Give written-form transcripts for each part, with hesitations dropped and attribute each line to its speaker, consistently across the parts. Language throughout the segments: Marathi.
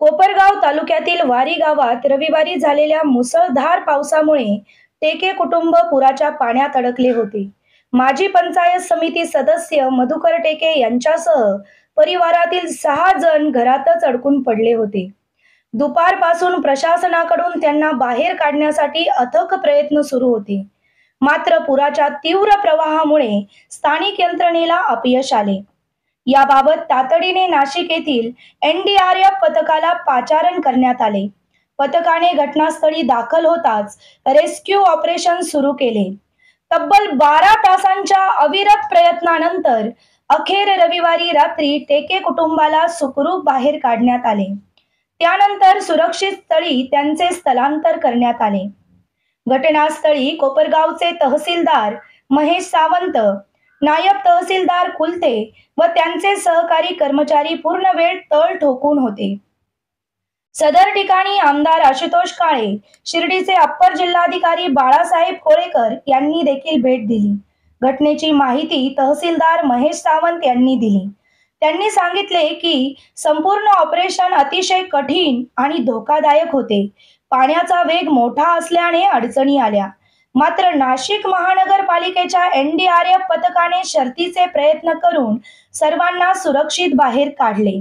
Speaker 1: कोपरगाव तालुक्यातील वारी गावात रविवारी झालेल्या मुसळधार पावसामुळे टेके कुटुंब पुराच्या पाण्यात अडकले होते. माजी पंचायत समिती सदस्य मधुकर टेके यांच्यासह परिवारातील 6 जण घरातच अडकून पडले होते. दुपारपासून प्रशासनाकडून त्यांना बाहेर काढण्यासाठी अथक प्रयत्न सुरू होते. मात्र पुराच्या तीव्र प्रवाहामुळे स्थानिक यंत्रणेला अपयश आले. याबाबत तातडीने नाशिक येथील NDRF पथकाला पाचारण करण्यात आले. पथकाने घटनास्थळी दाखल होताच रेस्क्यू ऑपरेशन सुरू केले. तब्बल 12 तासांच्या अविरत प्रयत्नानंतर अखेर रविवारी रात्री टेके कुटुंबाला सुखरूप बाहेर काढण्यात आले. त्यानंतर सुरक्षित स्थळी त्यांचे स्थलांतर करण्यात आले. घटनास्थळी कोपरगावचे तहसीलदार महेश सावंत, नायब तहसीलदार कुलते व त्यांचे सहकारी कर्मचारी पूर्ण वेळ तळ ठोकून होते. सदर ठिकाणी आमदार आशुतोष काळे, शिर्डीचे अप्पर जिल्हाधिकारी बाळासाहेब कोळेकर यांनी देखील भेट दिली. घटनेची माहिती तहसीलदार महेश सावंत यांनी दिली. त्यांनी सांगितले की संपूर्ण ऑपरेशन अतिशय कठीण आणि धोकादायक होते. पाण्याचा वेग मोठा असल्याने अडचणी आल्या. मात्र नाशिक महानगरपालिकेच्या NDRF पथकाने शर्थीचे प्रयत्न करून सर्वांना सुरक्षित बाहेर काढले.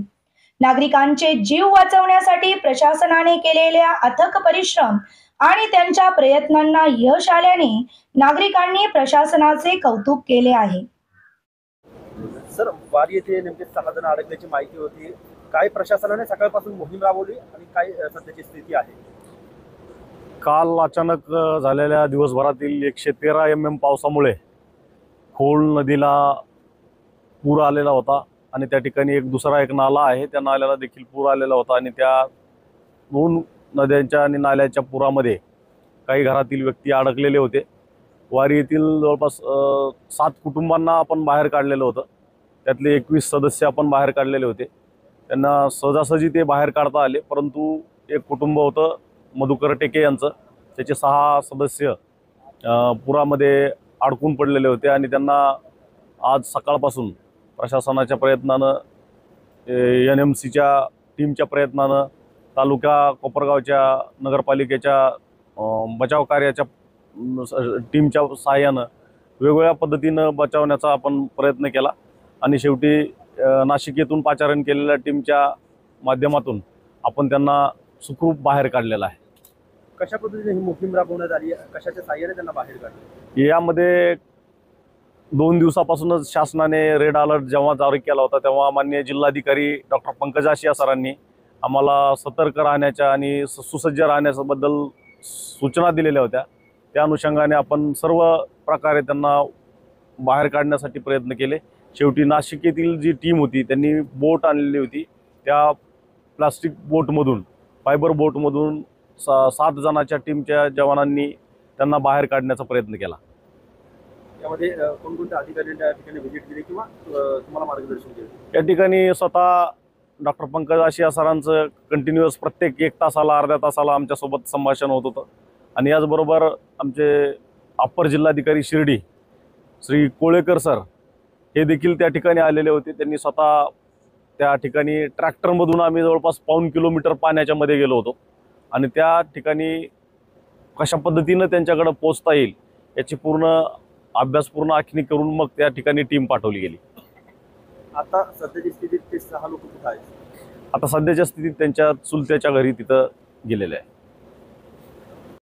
Speaker 1: नागरिकांचे जीव वाचवण्यासाठी प्रशासनाने केलेल्या अथक परिश्रम आणि त्यांच्या प्रयत्नांना यश आल्याने नागरिकांनी प्रशासनाचे कौतुक केले आहे.
Speaker 2: सर, वारी येथे नेमके 6 जण अडकल्याची माहिती होती. काय प्रशासनाने सकाळपासून मोहीम राबवली आणि काय सध्याची स्थिती आहे?
Speaker 3: काल अचानक झालेल्या दिवसभरातील 113 mm पावसामुळे खोल नदीला पूर आलेला होता आणि त्या ठिकाणी दुसरा एक नाला आहे, त्या नाल्याला देखील पूर आलेला होता आणि त्या 2 नद्यांच्या आणि नाल्याच्या पुरामध्ये काही घरातील व्यक्ती अडकलेले होते. वारी येथील जवळपास 7 कुटुंबांना आपण बाहेर काढलेलं होतं. त्यातले 21 सदस्य आपण बाहेर काढलेले होते. त्यांना सहजासहजी ते बाहेर काढता आले, परंतु एक कुटुंब होतं मधुकर टेके यांचं, त्याचे 6 सदस्य पुरामध्ये अडकून पडलेले होते आणि त्यांना आज सकाळपासून प्रशासनाच्या प्रयत्नानं, NMCच्या टीमच्या प्रयत्नानं, तालुका कोपरगावच्या नगरपालिकेच्या बचाव कार्याच्या टीमच्या सहाय्यानं वेगवेगळ्या पद्धतीनं बचावण्याचा आपण प्रयत्न केला आणि शेवटी नाशिक येथून पाचारण केलेल्या टीमच्या माध्यमातून आपण त्यांना सुखरूप बाहेर काढलेला आहे.
Speaker 2: कशा पद्धतीने ही मोहीम राबवण्यात आली? कशाच्या सहाय्याने त्यांना बाहेर काढले?
Speaker 3: यामध्ये 2 दिवसापासूनच शासनाने रेड अलर्ट जेव्हा जारी केला होता तेव्हा माननीय जिल्हाधिकारी डॉक्टर पंकज आशिया सरांनी आम्हाला सतर्क राहण्याच्या आणि सुसज्ज राहण्याबद्दल सूचना दिलेल्या होत्या. त्या अनुषंगाने आपण सर्व प्रकारे त्यांना बाहेर काढण्यासाठी प्रयत्न केले. शेवटी नाशिक येथील जी टीम होती त्यांनी बोट आणलेली होती. त्या प्लास्टिक बोटमधून, फायबर बोटमधून 7 जणांच्या टीमच्या जवानांनी त्यांना बाहेर काढण्याचा प्रयत्न केला.
Speaker 2: यामध्ये कोणकोणत्या अधिकाऱ्यांनी त्या ठिकाणी व्हिजिट केली किंवा तुम्हाला मार्गदर्शन केले?
Speaker 3: या ठिकाणी स्वतः डॉक्टर पंकज आशिया सरांचं कंटिन्युअस प्रत्येक 1 तासाला, अर्ध्या तासाला आमच्यासोबत संभाषण होत होतं आणि याचबरोबर आमचे अप्पर जिल्हाधिकारी शिर्डी श्री कोळेकर सर हे देखील त्या ठिकाणी आलेले होते. त्यांनी स्वतः त्या ठिकाणी ट्रॅक्टरमधून आम्ही जवळपास 1.5 किलोमीटर पाण्याच्या मध्ये गेलो होतो आणि त्या ठिकाणी कशा पद्धतीनं त्यांच्याकडे पोहोचता येईल याची पूर्ण अभ्यासपूर्ण आखणी करून मग त्या ठिकाणी टीम पाठवली गेली.
Speaker 2: आता सध्याची स्थितीत ते 6 लोक कुठे आहेत?
Speaker 3: आता सध्याच्या स्थितीत त्यांच्या चुलत्याच्या घरी तिथं गेलेले आहे.